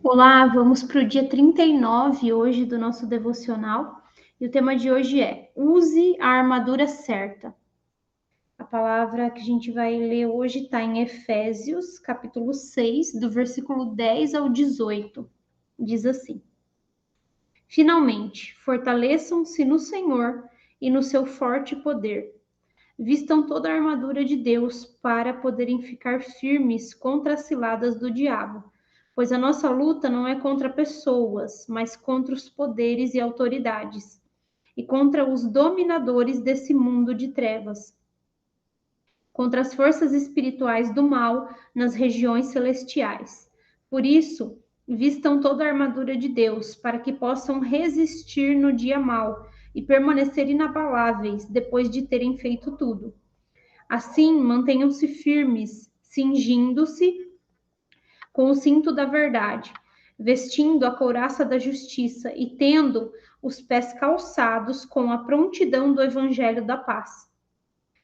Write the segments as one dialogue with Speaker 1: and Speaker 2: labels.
Speaker 1: Olá, vamos para o dia 39 hoje do nosso devocional. E o tema de hoje é: use a armadura certa. A palavra que a gente vai ler hoje está em Efésios, capítulo 6, do versículo 10 ao 18. Diz assim: Finalmente, fortaleçam-se no Senhor e no seu forte poder. Vistam toda a armadura de Deus para poderem ficar firmes contra as ciladas do diabo. Pois a nossa luta não é contra pessoas, mas contra os poderes e autoridades, e contra os dominadores desse mundo de trevas, contra as forças espirituais do mal nas regiões celestiais. Por isso, vistam toda a armadura de Deus, para que possam resistir no dia mau e permanecer inabaláveis depois de terem feito tudo. Assim, mantenham-se firmes, cingindo-se com o cinto da verdade, vestindo a couraça da justiça e tendo os pés calçados com a prontidão do evangelho da paz.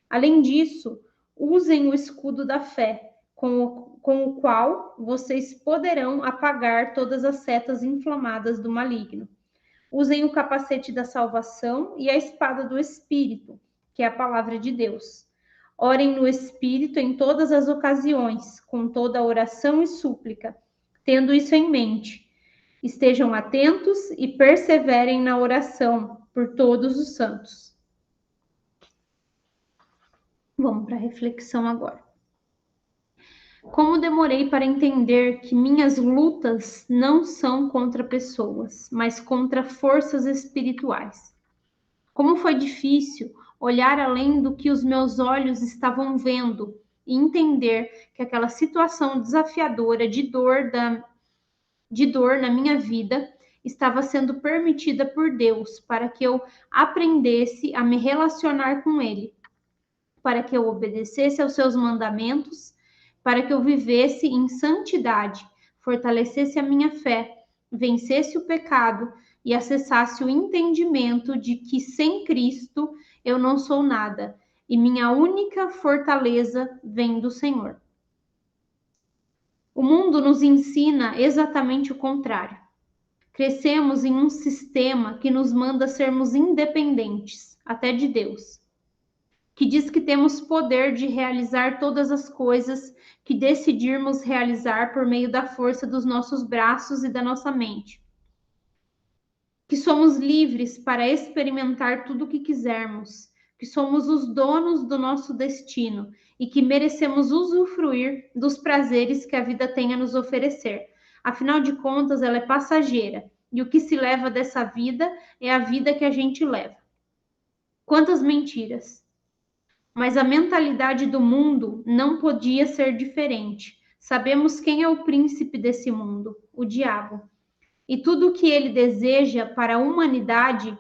Speaker 1: Além disso, usem o escudo da fé, com o qual vocês poderão apagar todas as setas inflamadas do maligno. Usem o capacete da salvação e a espada do Espírito, que é a palavra de Deus. Orem no Espírito em todas as ocasiões, com toda oração e súplica. Tendo isso em mente, estejam atentos e perseverem na oração por todos os santos. Vamos para a reflexão agora. Como demorei para entender que minhas lutas não são contra pessoas, mas contra forças espirituais. Como foi difícil olhar além do que os meus olhos estavam vendo e entender que aquela situação desafiadora de dor na minha vida estava sendo permitida por Deus para que eu aprendesse a me relacionar com Ele, para que eu obedecesse aos seus mandamentos, para que eu vivesse em santidade, fortalecesse a minha fé, vencesse o pecado e acessasse o entendimento de que sem Cristo eu não sou nada e minha única fortaleza vem do Senhor. O mundo nos ensina exatamente o contrário. Crescemos em um sistema que nos manda sermos independentes, até de Deus, que diz que temos poder de realizar todas as coisas que decidirmos realizar por meio da força dos nossos braços e da nossa mente, que somos livres para experimentar tudo o que quisermos, que somos os donos do nosso destino e que merecemos usufruir dos prazeres que a vida tem a nos oferecer. Afinal de contas, ela é passageira e o que se leva dessa vida é a vida que a gente leva. Quantas mentiras! Mas a mentalidade do mundo não podia ser diferente. Sabemos quem é o príncipe desse mundo, o diabo. E tudo o que ele deseja para a humanidade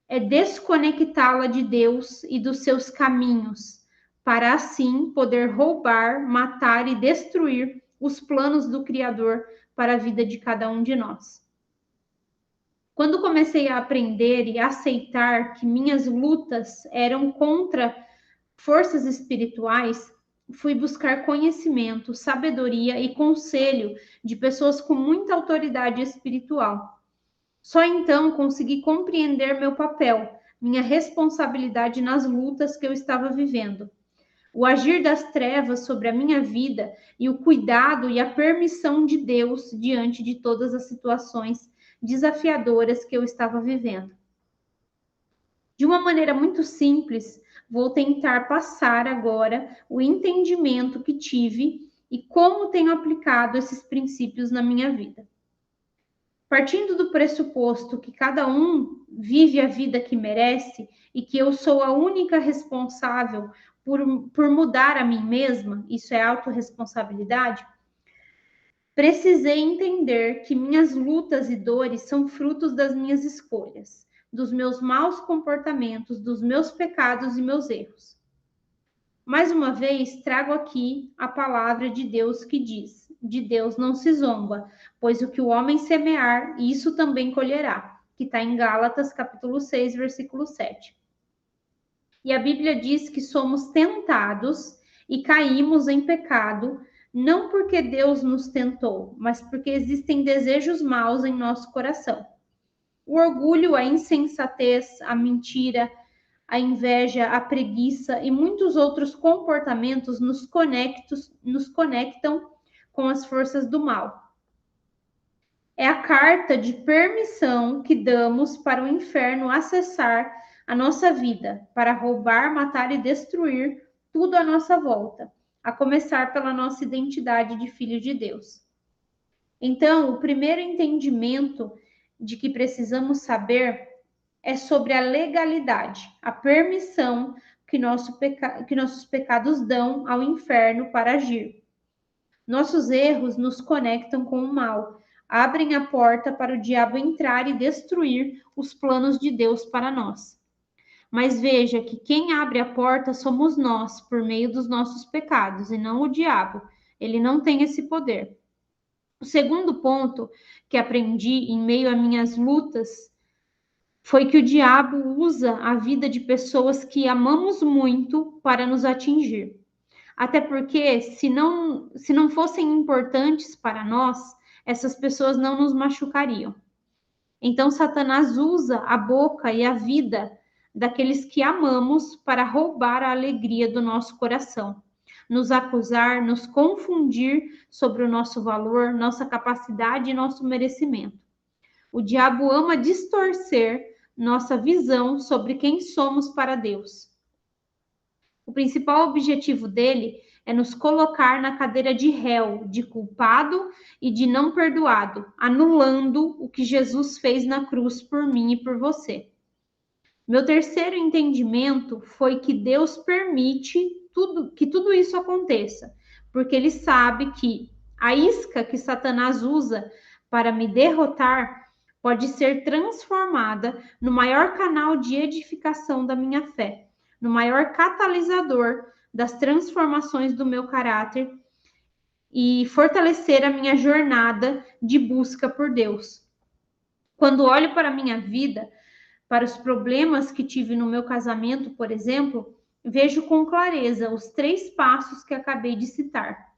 Speaker 1: é desconectá-la de Deus e dos seus caminhos, para assim poder roubar, matar e destruir os planos do Criador para a vida de cada um de nós. Quando comecei a aprender e aceitar que minhas lutas eram contra forças espirituais, fui buscar conhecimento, sabedoria e conselho de pessoas com muita autoridade espiritual. Só então consegui compreender meu papel, minha responsabilidade nas lutas que eu estava vivendo. O agir das trevas sobre a minha vida e o cuidado e a permissão de Deus diante de todas as situações desafiadoras que eu estava vivendo. De uma maneira muito simples, vou tentar passar agora o entendimento que tive e como tenho aplicado esses princípios na minha vida. Partindo do pressuposto que cada um vive a vida que merece e que eu sou a única responsável por mudar a mim mesma, isso é autorresponsabilidade, precisei entender que minhas lutas e dores são frutos das minhas escolhas, dos meus maus comportamentos, dos meus pecados e meus erros. Mais uma vez, trago aqui a palavra de Deus que diz: de Deus não se zomba, pois o que o homem semear, isso também colherá, que está em Gálatas, capítulo 6, versículo 7. E a Bíblia diz que somos tentados e caímos em pecado não porque Deus nos tentou, mas porque existem desejos maus em nosso coração. O orgulho, a insensatez, a mentira, a inveja, a preguiça e muitos outros comportamentos nos conectam com as forças do mal. É a carta de permissão que damos para o inferno acessar a nossa vida, para roubar, matar e destruir tudo à nossa volta, a começar pela nossa identidade de filho de Deus. Então, o primeiro entendimento de que precisamos saber é sobre a legalidade, a permissão que nossos pecados dão ao inferno para agir. Nossos erros nos conectam com o mal, abrem a porta para o diabo entrar e destruir os planos de Deus para nós. Mas veja que quem abre a porta somos nós, por meio dos nossos pecados, e não o diabo. Ele não tem esse poder. O segundo ponto que aprendi em meio a minhas lutas foi que o diabo usa a vida de pessoas que amamos muito para nos atingir. Até porque, se não fossem importantes para nós, essas pessoas não nos machucariam. Então, Satanás usa a boca e a vida daqueles que amamos para roubar a alegria do nosso coração, nos acusar, nos confundir sobre o nosso valor, nossa capacidade e nosso merecimento. O diabo ama distorcer nossa visão sobre quem somos para Deus. O principal objetivo dele é nos colocar na cadeira de réu, de culpado e de não perdoado, anulando o que Jesus fez na cruz por mim e por você. Meu terceiro entendimento foi que Deus permite que tudo isso aconteça, porque ele sabe que a isca que Satanás usa para me derrotar pode ser transformada no maior canal de edificação da minha fé, no maior catalisador das transformações do meu caráter e fortalecer a minha jornada de busca por Deus. Quando olho para a minha vida, para os problemas que tive no meu casamento, por exemplo, vejo com clareza os 3 passos que acabei de citar.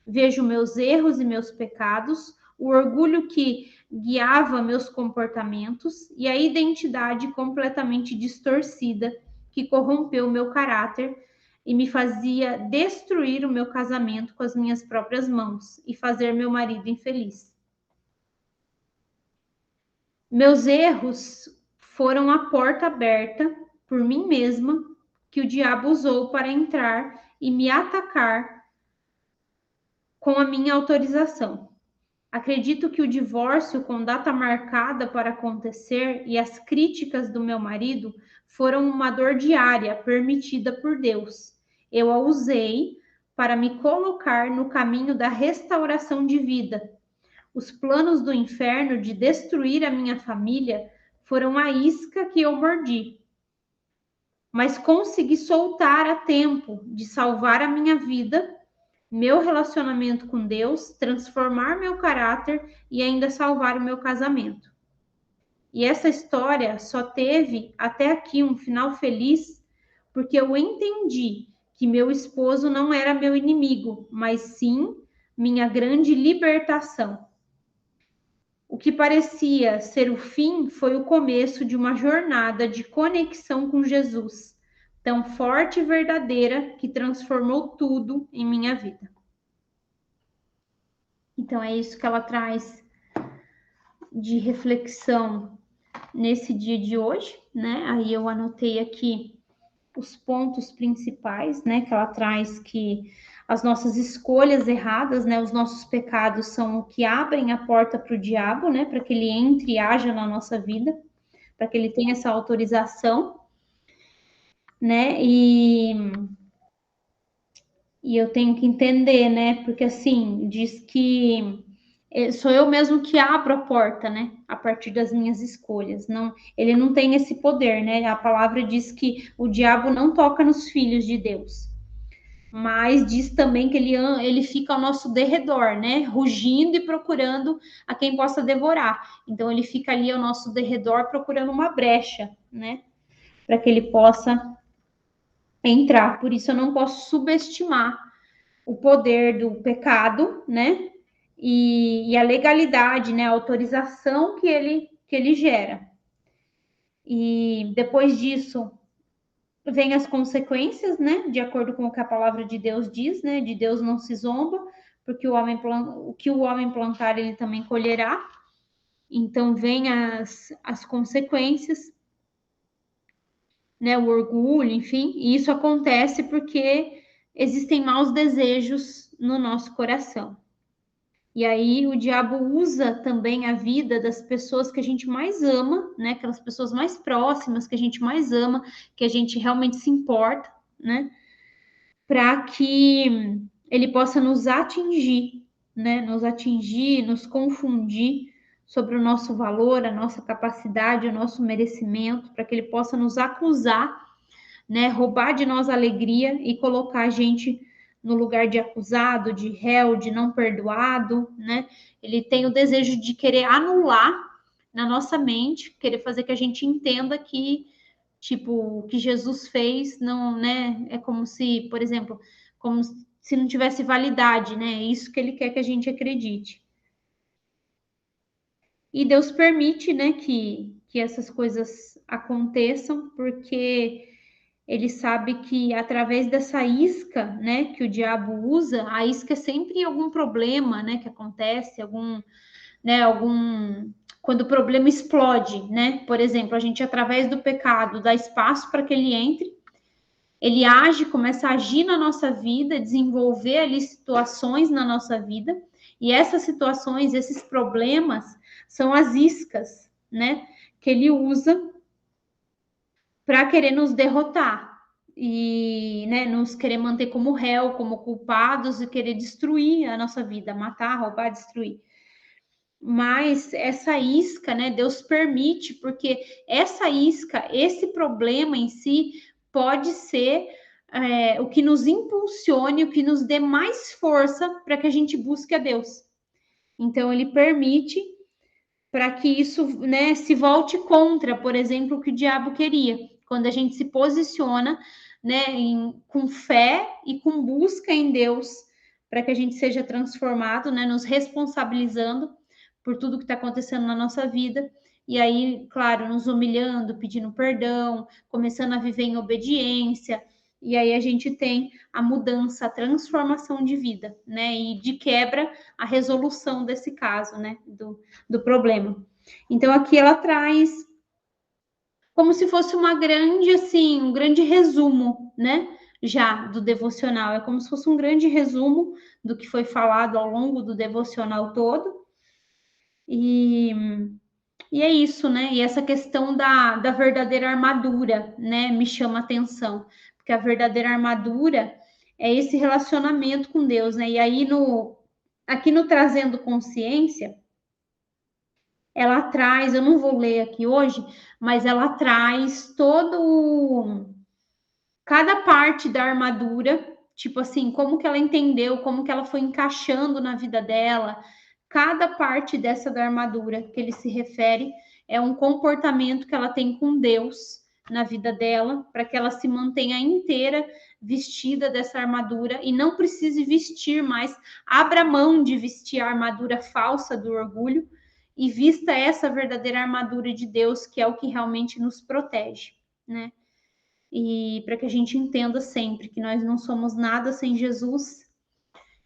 Speaker 1: Vejo meus erros e meus pecados, o orgulho que guiava meus comportamentos e a identidade completamente distorcida que corrompeu meu caráter e me fazia destruir o meu casamento com as minhas próprias mãos e fazer meu marido infeliz. Meus erros foram a porta aberta por mim mesma que o diabo usou para entrar e me atacar com a minha autorização. Acredito que o divórcio com data marcada para acontecer e as críticas do meu marido foram uma dor diária permitida por Deus. Eu a usei para me colocar no caminho da restauração de vida. Os planos do inferno de destruir a minha família foram a isca que eu mordi. Mas consegui soltar a tempo de salvar a minha vida, meu relacionamento com Deus, transformar meu caráter e ainda salvar o meu casamento. E essa história só teve até aqui um final feliz porque eu entendi que meu esposo não era meu inimigo, mas sim minha grande libertação. O que parecia ser o fim foi o começo de uma jornada de conexão com Jesus, tão forte e verdadeira que transformou tudo em minha vida. Então é isso que ela traz de reflexão nesse dia de hoje, né? Aí eu anotei aqui os pontos principais, né? Que ela traz que as nossas escolhas erradas, né? Os nossos pecados são o que abrem a porta para o diabo, né? Para que ele entre e haja na nossa vida, para que ele tenha essa autorização, né? E eu tenho que entender, né? Porque assim, diz que sou eu mesmo que abro a porta, né? A partir das minhas escolhas. Não, ele não tem esse poder, né? A palavra diz que o diabo não toca nos filhos de Deus. Mas diz também que ele fica ao nosso derredor, né? Rugindo e procurando a quem possa devorar. Então ele fica ali ao nosso derredor procurando uma brecha, né? Para que ele possa entrar. Por isso eu não posso subestimar o poder do pecado, né? E a legalidade, né? A autorização que ele gera. E depois disso, vem as consequências, né? De acordo com o que a palavra de Deus diz, né? De Deus não se zomba, porque o que o homem plantar, ele também colherá. Então, vem as consequências, né? O orgulho, enfim. E isso acontece porque existem maus desejos no nosso coração. E aí o diabo usa também a vida das pessoas que a gente mais ama, né? Aquelas pessoas mais próximas que a gente mais ama, que a gente realmente se importa, né? Para que ele possa nos atingir, né? Nos atingir, nos confundir sobre o nosso valor, a nossa capacidade, o nosso merecimento, para que ele possa nos acusar, né? Roubar de nós a alegria e colocar a gente no lugar de acusado, de réu, de não perdoado, né? Ele tem o desejo de querer anular na nossa mente, querer fazer que a gente entenda que, tipo, o que Jesus fez não, né? É como se, por exemplo, como se não tivesse validade, né? É isso que ele quer que a gente acredite. E Deus permite, né, que essas coisas aconteçam, porque ele sabe que através dessa isca, né, que o diabo usa, a isca é sempre algum problema, né, que acontece, quando o problema explode, né? Por exemplo, a gente através do pecado dá espaço para que ele entre, ele age, começa a agir na nossa vida, desenvolver ali situações na nossa vida, e essas situações, esses problemas são as iscas, né, que ele usa para querer nos derrotar e, né, nos querer manter como réu, como culpados e querer destruir a nossa vida, matar, roubar, destruir. Mas essa isca, né, Deus permite, porque essa isca, esse problema em si, pode ser o que nos impulsione, o que nos dê mais força para que a gente busque a Deus. Então, ele permite para que isso, né, se volte contra, por exemplo, o que o diabo queria. Quando a gente se posiciona, né, com fé e com busca em Deus, para que a gente seja transformado, né, nos responsabilizando por tudo que está acontecendo na nossa vida. E aí, claro, nos humilhando, pedindo perdão, começando a viver em obediência. E aí a gente tem a mudança, a transformação de vida, né? E de quebra, a resolução desse caso, né? Do problema. Então, aqui ela traz como se fosse uma grande, assim, um grande resumo, né? Já do devocional. É como se fosse um grande resumo do que foi falado ao longo do devocional todo. E é isso, né? E essa questão da verdadeira armadura, né? Me chama a atenção. Porque a verdadeira armadura é esse relacionamento com Deus, né? E aí, aqui no Trazendo Consciência, ela traz, eu não vou ler aqui hoje, mas ela traz cada parte da armadura, tipo assim, como que ela entendeu, como que ela foi encaixando na vida dela. Cada parte dessa da armadura que ele se refere é um comportamento que ela tem com Deus na vida dela, para que ela se mantenha inteira vestida dessa armadura e não precise vestir mais, abra mão de vestir a armadura falsa do orgulho e vista essa verdadeira armadura de Deus, que é o que realmente nos protege, né? E para que a gente entenda sempre que nós não somos nada sem Jesus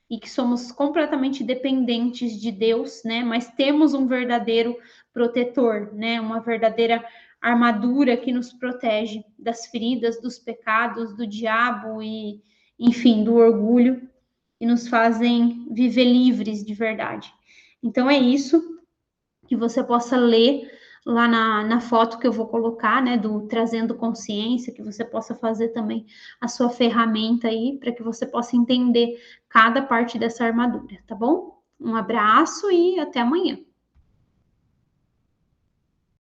Speaker 1: e que somos completamente dependentes de Deus, né? Mas temos um verdadeiro protetor, né? Uma verdadeira armadura que nos protege das feridas, dos pecados, do diabo e, enfim, do orgulho e nos fazem viver livres de verdade. Então é isso, que você possa ler lá na foto que eu vou colocar, né, do Trazendo Consciência, que você possa fazer também a sua ferramenta aí, para que você possa entender cada parte dessa armadura, tá bom? Um abraço e até amanhã.